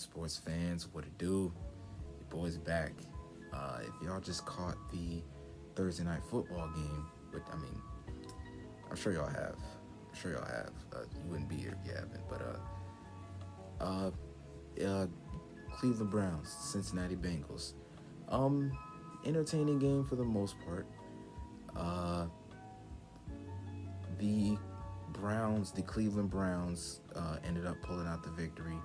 Sports fans, what it do? Your boy's back. If y'all just caught the Thursday night football game, but I mean, I'm sure y'all have. I'm sure y'all have. You wouldn't be here if you haven't. Uh, uh, Cleveland Browns, Cincinnati Bengals. Um, Entertaining game for the most part. Uh, the the Cleveland Browns, ended up pulling out the victory.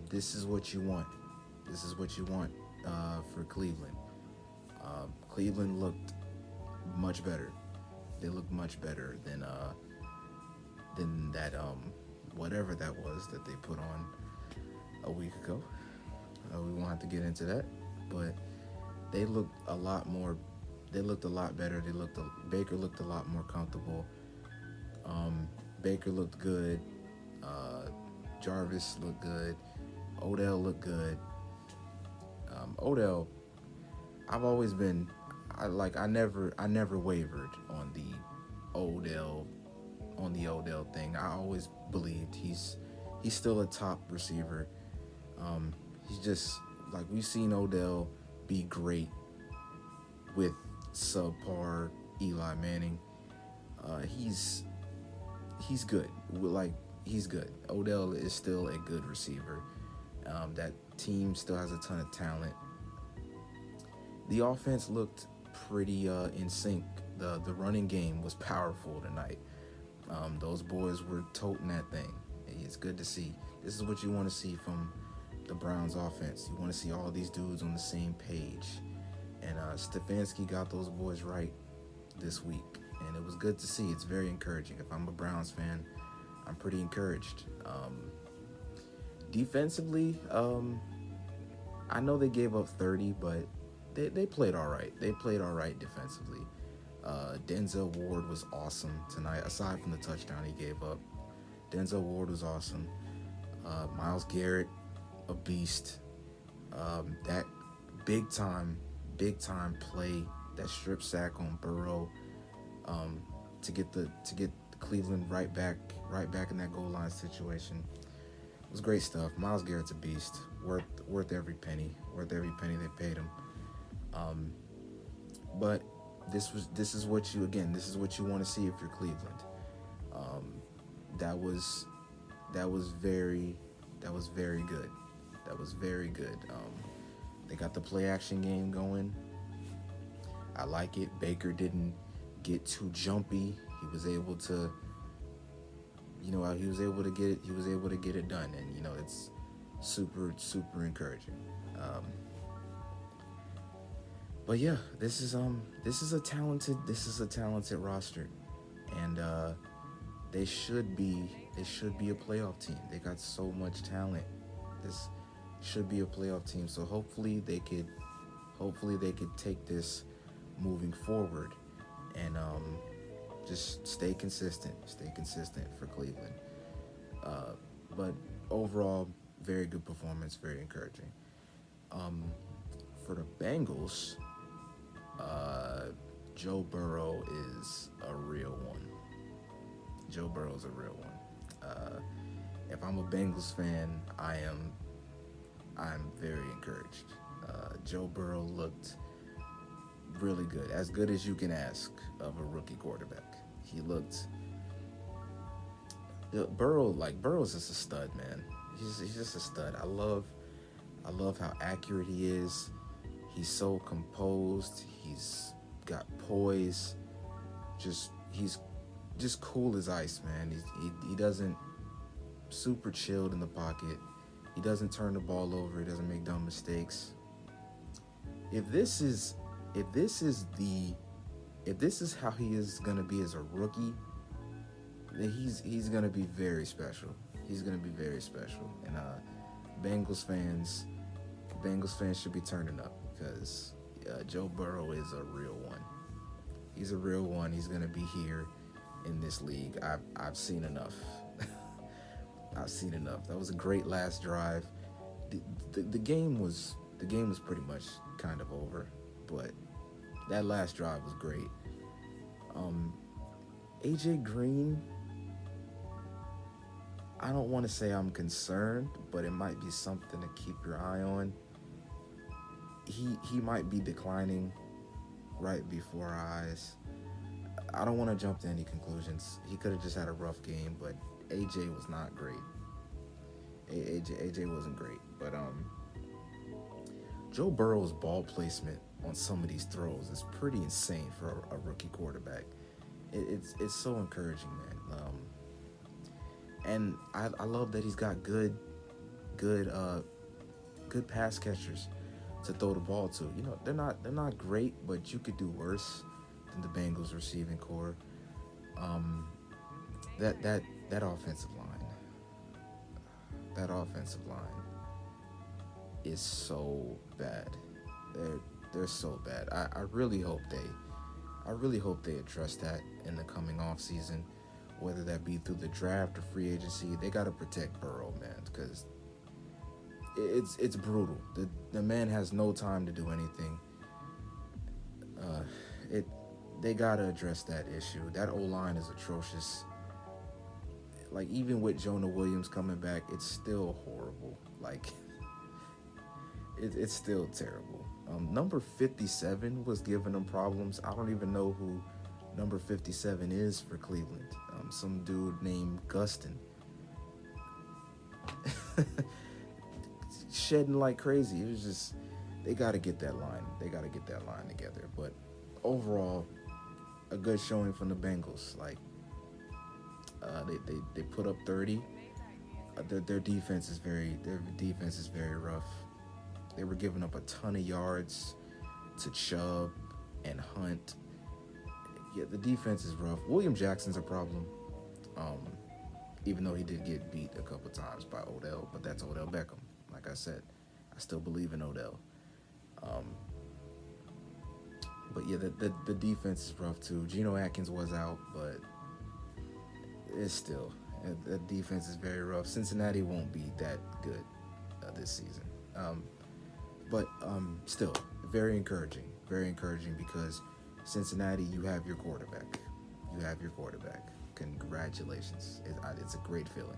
This is what you want. This is what you want for Cleveland. Cleveland looked much better. They looked much better than that whatever that was that they put on a week ago. We won't have to get into that, but they looked a lot more. They looked a lot better. Baker looked a lot more comfortable. Baker looked good. Uh, Jarvis looked good. Odell looked good. Odell, I've always been, I never wavered Odell, on the Odell thing. I always believed he's still a top receiver. He's just like we've seen Odell be great with subpar Eli Manning. He's good. He's good. Odell is still a good receiver. That team still has a ton of talent. The offense looked pretty in sync. The running game was powerful tonight. Those boys were toting that thing. It's good to see. This is what you want to see from the Browns offense. You want to see all these dudes on the same page. And Stefanski got those boys right this week. And it was good to see. It's very encouraging. If I'm a Browns fan, I'm pretty encouraged. Defensively, I know they gave up 30, but they played all right. They played all right defensively. Denzel Ward was awesome tonight. Aside from the touchdown he gave up, Denzel Ward was awesome. Myles Garrett, a beast. That big time play, that strip sack on Burrow, to get Cleveland right back in that goal line situation. It was great stuff. Myles Garrett's a beast. Worth every penny. Worth every penny they paid him. But this is what you want to see if you're Cleveland. That was very good. That was very good. They got the play action game going. I like it. Baker didn't get too jumpy. He was able to get it done, and it's super encouraging. But yeah, this is a talented roster, and they should be a playoff team. They got so much talent. This should be a playoff team. So hopefully they could take this moving forward, and just stay consistent for Cleveland. But overall, very good performance, very encouraging. For the Bengals, Joe Burrow is a real one. Joe Burrow's a real one. If I'm a Bengals fan, I'm very encouraged. Joe Burrow looked really good, as good as you can ask of a rookie quarterback. He looked. Burrow's just a stud, man. He's just a stud. I love how accurate he is. He's so composed. He's got poise. He's just cool as ice, man. He doesn't super chilled in the pocket. He doesn't turn the ball over. He doesn't make dumb mistakes. If this is how he is gonna be as a rookie, then he's gonna be very special. He's gonna be very special, and Bengals fans should be turning up, because Joe Burrow is a real one. He's a real one. He's gonna be here in this league. I've seen enough. I've seen enough. That was a great last drive. The game was pretty much kind of over, but that last drive was great. AJ Green, I don't want to say I'm concerned, but it might be something to keep your eye on. He might be declining right before our eyes. I don't want to jump to any conclusions. He could have just had a rough game, but AJ was not great. AJ wasn't great, but Joe Burrow's ball placement on some of these throws is pretty insane for a rookie quarterback. It's so encouraging, man. And I love that he's got good good pass catchers to throw the ball to. You know, they're not great, but you could do worse than the Bengals receiving core. Um, that offensive line, that offensive line is so bad. They're so bad. I really hope they address that in the coming off season, whether that be through the draft or free agency. They got to protect Burrow, man, because it's brutal. The man has no time to do anything. It They got to address that issue. That O line is atrocious. Like, even with Jonah Williams coming back, it's still horrible. Like, it's still terrible. Number 57 was giving them problems. I don't even know who number 57 is for Cleveland. Some dude named Gustin. Shedding like crazy. It was just, they got to get that line. They got to get that line together. But overall, a good showing from the Bengals. Like, they put up 30. Their defense is very rough. They were giving up a ton of yards to Chubb and Hunt. Yeah, the defense is rough. William Jackson's a problem, even though he did get beat a couple times by Odell, but that's Odell Beckham. Like I said, I still believe in Odell. But yeah, the defense is rough too. Geno Atkins was out, but it's still, the defense is very rough. Cincinnati won't be that good this season. But still, very encouraging because Cincinnati, you have your quarterback. Congratulations. It's a great feeling.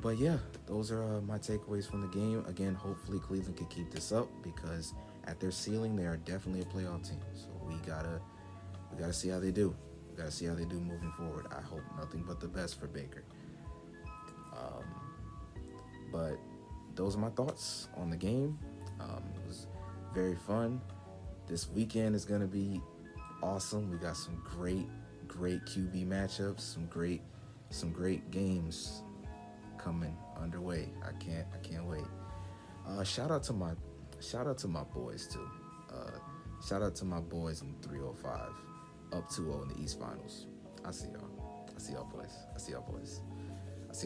But yeah, those are my takeaways from the game. Again, hopefully Cleveland can keep this up because at their ceiling, they are definitely a playoff team. So we gotta see how they do. We gotta see how they do moving forward. I hope nothing but the best for Baker. But those are my thoughts on the game. It was very fun. This weekend is gonna be awesome. We got some great QB matchups, some great games coming underway. I can't wait. Shout out to my boys too. Shout out to my boys in 305, up 2-0 in the East Finals. I see y'all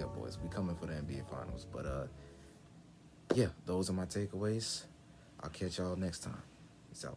boys. We coming for the NBA Finals. But yeah, those are my takeaways. I'll catch y'all next time. Peace out.